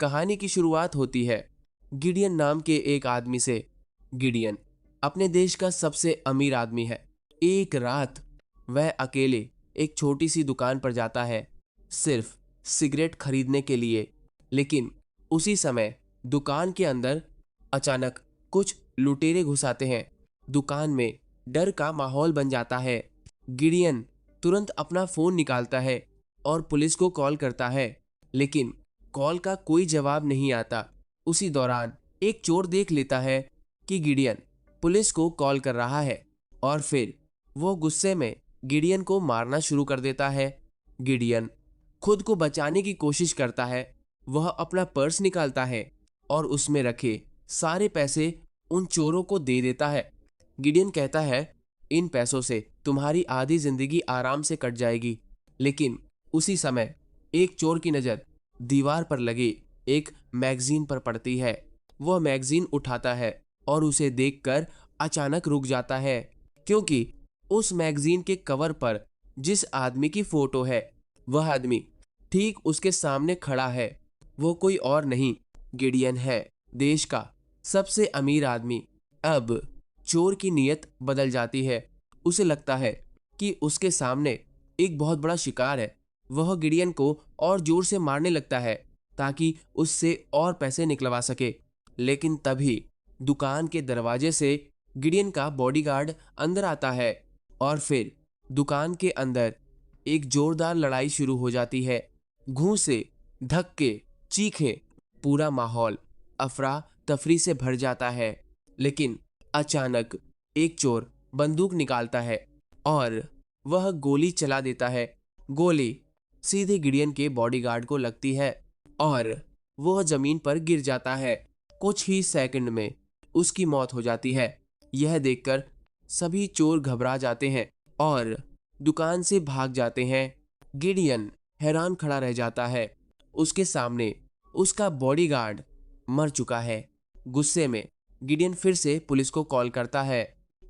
कहानी की शुरुआत होती है गिडियन नाम के एक आदमी से। गिडियन अपने देश का सबसे अमीर आदमी है। एक रात वह अकेले एक छोटी सी दुकान पर जाता है, सिर्फ सिगरेट खरीदने के लिए। लेकिन उसी समय दुकान के अंदर अचानक कुछ लुटेरे घुस आते हैं। दुकान में डर का माहौल बन जाता है। गिडियन तुरंत अपना फोन निकालता है और पुलिस को कॉल करता है, लेकिन कॉल का कोई जवाब नहीं आता। उसी दौरान एक चोर देख लेता है कि गिडियन पुलिस को कॉल कर रहा है और फिर वो गुस्से में गिडियन को मारना शुरू कर देता है। गिडियन खुद को बचाने की कोशिश करता है। वह अपना पर्स निकालता है और उसमें रखे सारे पैसे उन चोरों को दे देता है। गिडियन कहता है, इन पैसों से तुम्हारी आधी जिंदगी आराम से कट जाएगी। लेकिन उसी समय एक चोर की नजर दीवार पर लगी एक मैगजीन पर पड़ती है। वह मैगजीन उठाता है और उसे देखकर अचानक रुक जाता है, क्योंकि उस मैगजीन के कवर पर जिस आदमी की फोटो है, वह आदमी ठीक उसके सामने खड़ा है। वो कोई और नहीं, गिडियन है, देश का सबसे अमीर आदमी। अब चोर की नीयत बदल जाती है। उसे लगता है कि उसके सामने एक बहुत बड़ा शिकार है। वह गिडियन को और जोर से मारने लगता है ताकि उससे और पैसे निकलवा सके। लेकिन तभी दुकान के दरवाजे से गिडियन का बॉडीगार्ड अंदर आता है और फिर दुकान के अंदर एक जोरदार लड़ाई शुरू हो जाती है। घूंसे, धक्के, चीखें, पूरा माहौल अफरा तफरी से भर जाता है। लेकिन अचानक एक चोर बंदूक निकालता है और वह गोली चला देता है। गोली सीधे गिडियन के बॉडीगार्ड को लगती है और वह जमीन पर गिर जाता है। कुछ ही सेकंड में उसकी मौत हो जाती है। यह देखकर सभी चोर घबरा जाते हैं और दुकान से भाग जाते हैं। गिडियन हैरान खड़ा रह जाता है। उसके सामने उसका बॉडीगार्ड मर चुका है। गुस्से में गिडियन फिर से पुलिस को कॉल करता है।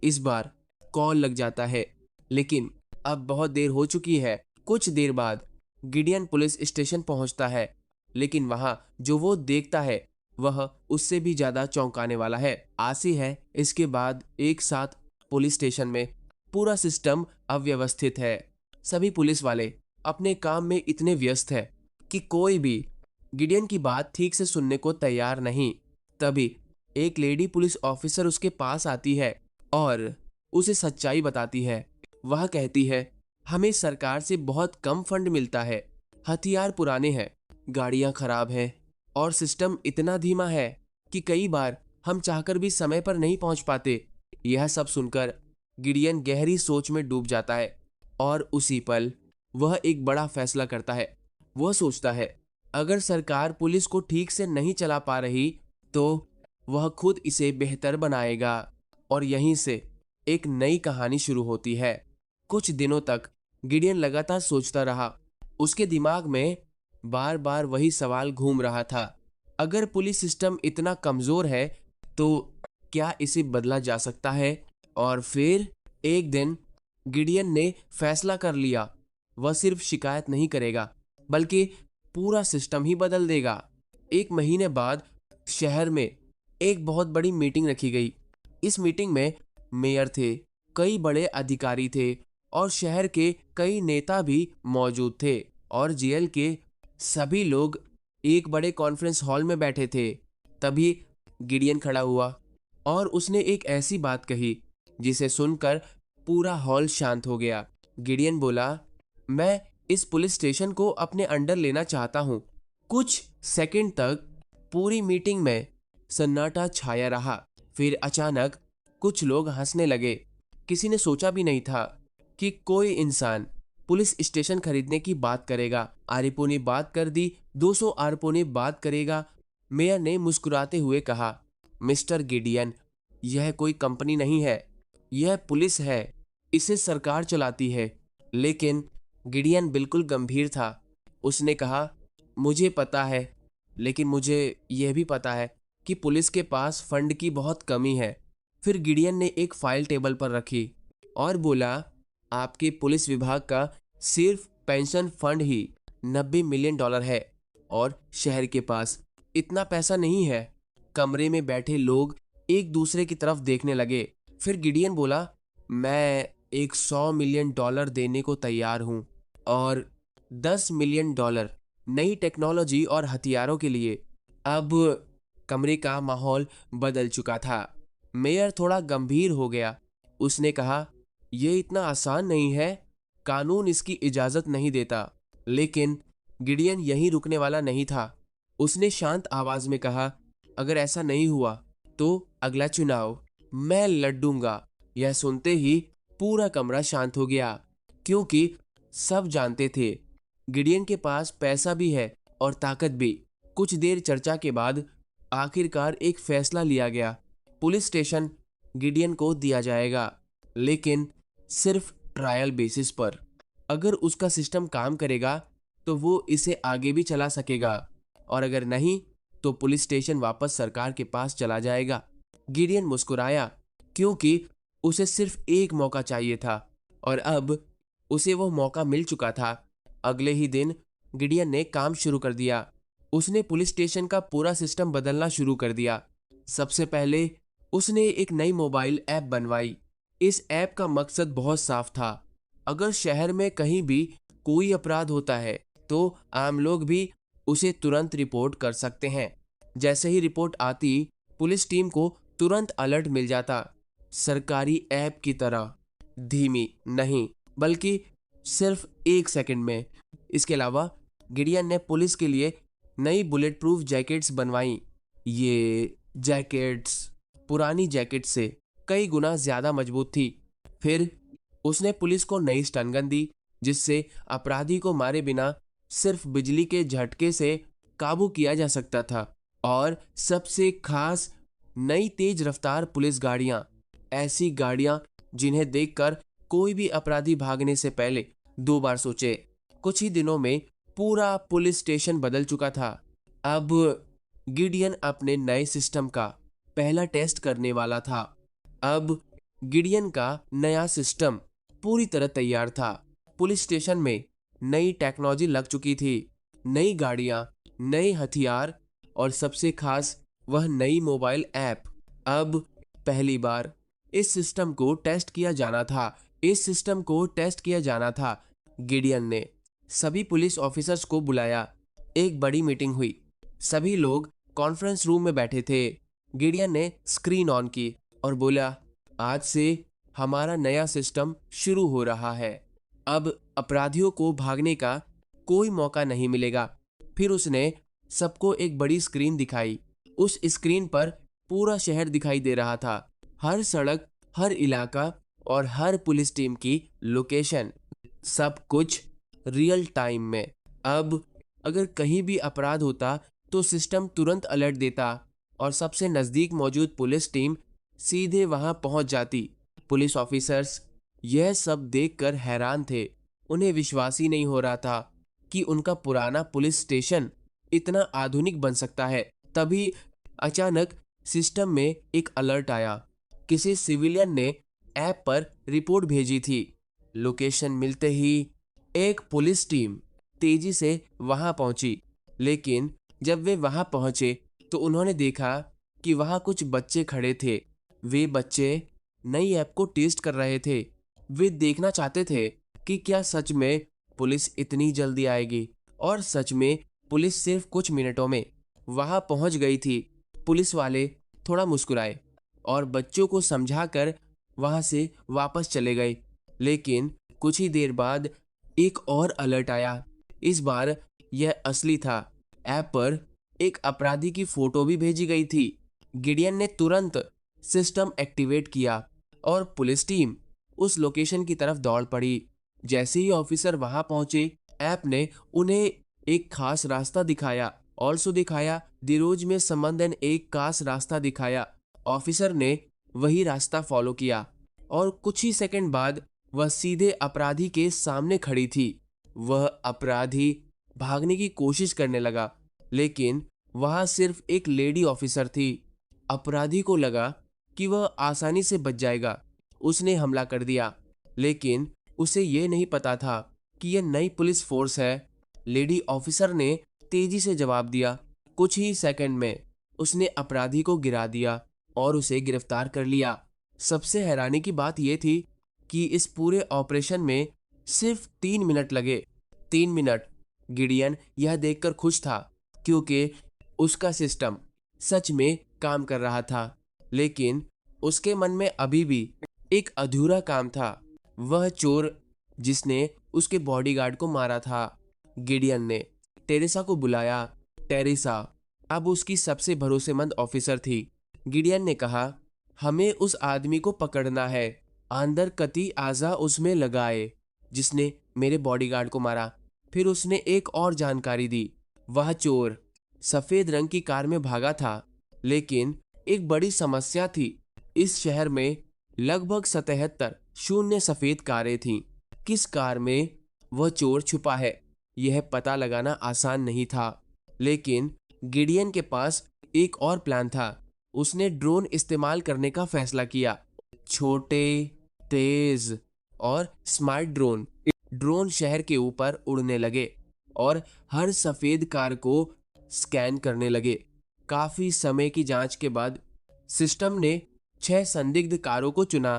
इस बार कॉल लग जाता है, लेकिन अब बहुत देर हो चुकी है। कुछ देर बाद गिडियन पुलिस स्टेशन पहुंचता है, लेकिन वहां जो वो देखता है वह उससे भी ज्यादा चौंकाने वाला है। आसी है इसके बाद एक साथ पुलिस स्टेशन में पूरा सिस्टम अव्यवस्थित है। सभी पुलिस वाले अपने काम में इतने व्यस्त है कि कोई भी गिडियन की बात ठीक से सुनने को तैयार नहीं। तभी एक लेडी पुलिस ऑफिसर उसके पास आती है और उसे सच्चाई बताती है। वह कहती है, हमें सरकार से बहुत कम फंड मिलता है, हथियार पुराने हैं, गाड़ियां खराब हैं और सिस्टम इतना धीमा है कि कई बार हम चाहकर भी समय पर नहीं पहुंच पाते। यह सब सुनकर गिडियन गहरी सोच में डूब जाता है और उसी पल वह एक बड़ा फैसला करता है। वह सोचता है, अगर सरकार पुलिस को ठीक से नहीं चला पा रही तो वह खुद इसे बेहतर बनाएगा। और यहीं से एक नई कहानी शुरू होती है। कुछ दिनों तक गिडियन लगातार सोचता रहा। उसके दिमाग में बार बार वही सवाल घूम रहा था, अगर पुलिस सिस्टम इतना कमजोर है तो क्या इसे बदला जा सकता है। और फिर एक दिन गिडियन ने फैसला कर लिया, वह सिर्फ शिकायत नहीं करेगा बल्कि पूरा सिस्टम ही बदल देगा। एक महीने बाद शहर में एक बहुत बड़ी मीटिंग रखी गई। इस मीटिंग में मेयर थे, कई बड़े अधिकारी थे और शहर के कई नेता भी मौजूद थे और जेल के सभी लोग एक बड़े कॉन्फ्रेंस हॉल में बैठे थे। तभी गिडियन खड़ा हुआ और उसने एक ऐसी बात कही जिसे सुनकर पूरा हॉल शांत हो गया। गिडियन बोला, मैं इस पुलिस स्टेशन को अपने अंडर लेना चाहता हूं। कुछ सेकंड तक पूरी मीटिंग में सन्नाटा छाया रहा। फिर अचानक कुछ लोग हंसने लगे। किसी ने सोचा भी नहीं था कि कोई इंसान पुलिस स्टेशन खरीदने की बात करेगा। आरिपो ने बात कर दी, 200 आरपो ने बात करेगा। मेयर ने मुस्कुराते हुए कहा, मिस्टर गिडियन, यह कोई कंपनी नहीं है, यह पुलिस है, इसे सरकार चलाती है। लेकिन गिडियन बिल्कुल गंभीर था। उसने कहा, मुझे पता है, लेकिन मुझे यह भी पता है कि पुलिस के पास फंड की बहुत कमी है। फिर गिडियन ने एक फाइल टेबल पर रखी और बोला, आपके पुलिस विभाग का सिर्फ पेंशन फंड ही $90 मिलियन है और शहर के पास इतना पैसा नहीं है। कमरे में बैठे लोग एक दूसरे की तरफ देखने लगे। फिर गिडियन बोला, मैं एक $100 मिलियन देने को तैयार हूं, और $10 मिलियन नई टेक्नोलॉजी और हथियारों के लिए। अब कमरे का माहौल बदल चुका था। मेयर थोड़ा गंभीर हो गया। उसने कहा, यह इतना आसान नहीं है, कानून इसकी इजाजत नहीं देता। लेकिन गिडियन यहीं रुकने वाला नहीं था। उसने शांत आवाज में कहा, अगर ऐसा नहीं हुआ तो अगला चुनाव मैं लड़ूंगा। यह सुनते ही पूरा कमरा शांत हो गया, क्योंकि सब जानते थे गिडियन के पास पैसा भी है और ताकत भी। कुछ देर चर्चा के बाद आखिरकार एक फैसला लिया गया। पुलिस स्टेशन गिडियन को दिया जाएगा, लेकिन सिर्फ ट्रायल बेसिस पर। अगर उसका सिस्टम काम करेगा तो वो इसे आगे भी चला सकेगा, और अगर नहीं तो पुलिस स्टेशन वापस सरकार के पास चला जाएगा। गिडियन मुस्कुराया, क्योंकि उसे सिर्फ एक मौका चाहिए था, और अब उसे वो मौका मिल चुका था। अगले ही दिन गिडियन ने काम शुरू कर दिया। उसने पुलिस स्टेशन का पूरा सिस्टम बदलना शुरू कर दिया। सबसे पहले उसने एक नई मोबाइल ऐप बनवाई। इस ऐप का मकसद बहुत साफ था। अगर शहर में कहीं भी कोई अपराध होता है तो आम लोग भी उसे तुरंत रिपोर्ट कर सकते हैं। जैसे ही रिपोर्ट आती, पुलिस टीम को तुरंत अलर्ट मिल जाता। सरकारी ऐप की तरह धीमी नहीं, बल्कि सिर्फ 1 सेकंड में। इसके अलावा गिडियन ने पुलिस के लिए नई बुलेट प्रूफ जैकेट्स बनवाई। ये जैकेट्स पुरानी जैकेट से कई गुना ज्यादा मजबूत थी। फिर उसने पुलिस को नई स्टन गन दी, जिससे अपराधी को मारे बिना सिर्फ बिजली के झटके से काबू किया जा सकता था। और सबसे खास, नई तेज रफ्तार पुलिस गाड़ियां, ऐसी गाड़ियां जिन्हें देखकर कोई भी अपराधी भागने से पहले 2 बार सोचे। कुछ ही दिनों में पूरा पुलिस स्टेशन बदल चुका था। अब गिडियन अपने नए सिस्टम का पहला टेस्ट करने वाला था। अब गिडियन का नया सिस्टम पूरी तरह तैयार था। पुलिस स्टेशन में नई टेक्नोलॉजी लग चुकी थी, नई गाड़ियां, नए हथियार, और सबसे खास वह नई मोबाइल ऐप। अब पहली बार इस सिस्टम को टेस्ट किया जाना था। गिडियन ने सभी पुलिस ऑफिसर्स को बुलाया। एक बड़ी मीटिंग हुई। सभी लोग कॉन्फ्रेंस रूम में बैठे थे। गिडियन ने स्क्रीन ऑन की और बोला, आज से हमारा नया सिस्टम शुरू हो रहा है। अब अपराधियों को भागने का कोई मौका नहीं मिलेगा। फिर उसने सबको एक बड़ी स्क्रीन दिखाई। उस स्क्रीन पर पूरा शहर दिखाई दे रहा था। हर सड़क, हर इलाका और हर पुलिस टीम की लोकेशन, सब कुछ रियल टाइम में। अब अगर कहीं भी अपराध होता तो सिस्टम तुरंत अलर्ट देता और सबसे नजदीक मौजूद पुलिस टीम सीधे वहां पहुंच जाती। पुलिस ऑफिसर्स यह सब देखकर हैरान थे। उन्हें विश्वास ही नहीं हो रहा था कि उनका पुराना पुलिस स्टेशन इतना आधुनिक बन सकता है। तभी अचानक सिस्टम में एक अलर्ट आया। किसी सिविलियन ने ऐप पर रिपोर्ट भेजी थी। लोकेशन मिलते ही एक पुलिस टीम तेजी से वहां पहुंची। लेकिन जब वे वहां पहुंचे तो उन्होंने देखा कि वहां कुछ बच्चे खड़े थे। वे बच्चे नई ऐप को टेस्ट कर रहे थे। वे देखना चाहते थे कि क्या सच में पुलिस इतनी जल्दी आएगी। और सच में पुलिस सिर्फ कुछ मिनटों में वहां पहुंच गई थी। पुलिस वाले थोड़ा मुस्कुराए और बच्चों को समझाकर वहां से वापस चले गए। लेकिन कुछ ही देर बाद एक और अलर्ट आया। इस बार यह असली था। ऐप पर एक अपराधी की फोटो भी भेजी गई थी। गिडियन ने तुरंत सिस्टम एक्टिवेट किया और पुलिस टीम उस लोकेशन की तरफ दौड़ पड़ी। जैसे ही ऑफिसर वहां पहुंचे, ऐप ने उन्हें एक खास रास्ता दिखाया। ऑल्सो दिखाया द रोज में संबंधन एक खास रास्ता दिखाया। ऑफिसर ने वही रास्ता फॉलो किया और कुछ ही सेकंड बाद वह सीधे अपराधी के सामने खड़ी थी। वह अपराधी भागने की कोशिश करने लगा, लेकिन वहां सिर्फ एक लेडी ऑफिसर थी। अपराधी को लगा कि वह आसानी से बच जाएगा। उसने हमला कर दिया, लेकिन उसे यह नहीं पता था कि यह नई पुलिस फोर्स है। लेडी ऑफिसर ने तेजी से जवाब दिया, कुछ ही सेकंड में उसने अपराधी को गिरा दिया और उसे गिरफ्तार कर लिया। सबसे हैरानी की बात यह थी कि इस पूरे ऑपरेशन में सिर्फ 3 मिनट लगे। 3 मिनट। गिडियन यह देखकर खुश था क्योंकि उसका सिस्टम सच में काम कर रहा था, लेकिन उसके मन में अभी भी एक अधूरा काम था। वह चोर जिसने उसके बॉडीगार्ड को मारा था। गिडियन ने टेरेसा को बुलाया। टेरेसा अब उसकी सबसे भरोसेमंद ऑफिसर थी। गिडियन ने कहा, हमें उस आदमी को पकड़ना है, अंदर कती आजा उसमें लगाए, जिसने मेरे बॉडीगार्ड को मारा। फिर उसने एक और जानकारी दी। वह चोर सफेद रंग की कार में भागा था, लेकिन एक बड़ी समस्या थी। इस शहर में लगभग 77 शून्य सफेद कारें थीं। किस कार में वह चोर छुपा है, यह पता लगाना आसान नहीं था। लेकिन गिडियन के पास एक और प्लान था। उसने ड्रोन इस्तेमाल करने का फैसला किया। छोटे, तेज और स्मार्ट ड्रोन ड्रोन शहर के ऊपर उड़ने लगे और हर सफेद कार को स्कैन करने लगे। काफी समय की जांच के बाद सिस्टम ने 6 संदिग्ध कारों को चुना।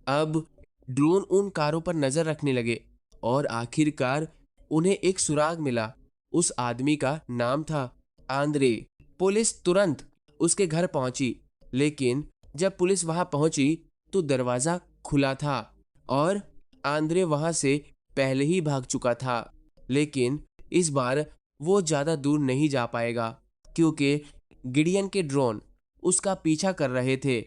अब ड्रोन उन कारों पर नजर रखने लगे और आखिरकार उन्हें एक सुराग मिला। उस आदमी का नाम था आंद्रे। पुलिस तुरंत उसके घर पहुंची, लेकिन जब पुलिस वहां पहुंची तो दरवाजा खुला था और आंद्रे वहां से पहले ही भाग चुका था। लेकिन इस बार वो ज्यादा दूर नहीं जा पाएगा क्योंकि गिडियन के ड्रोन उसका पीछा कर रहे थे।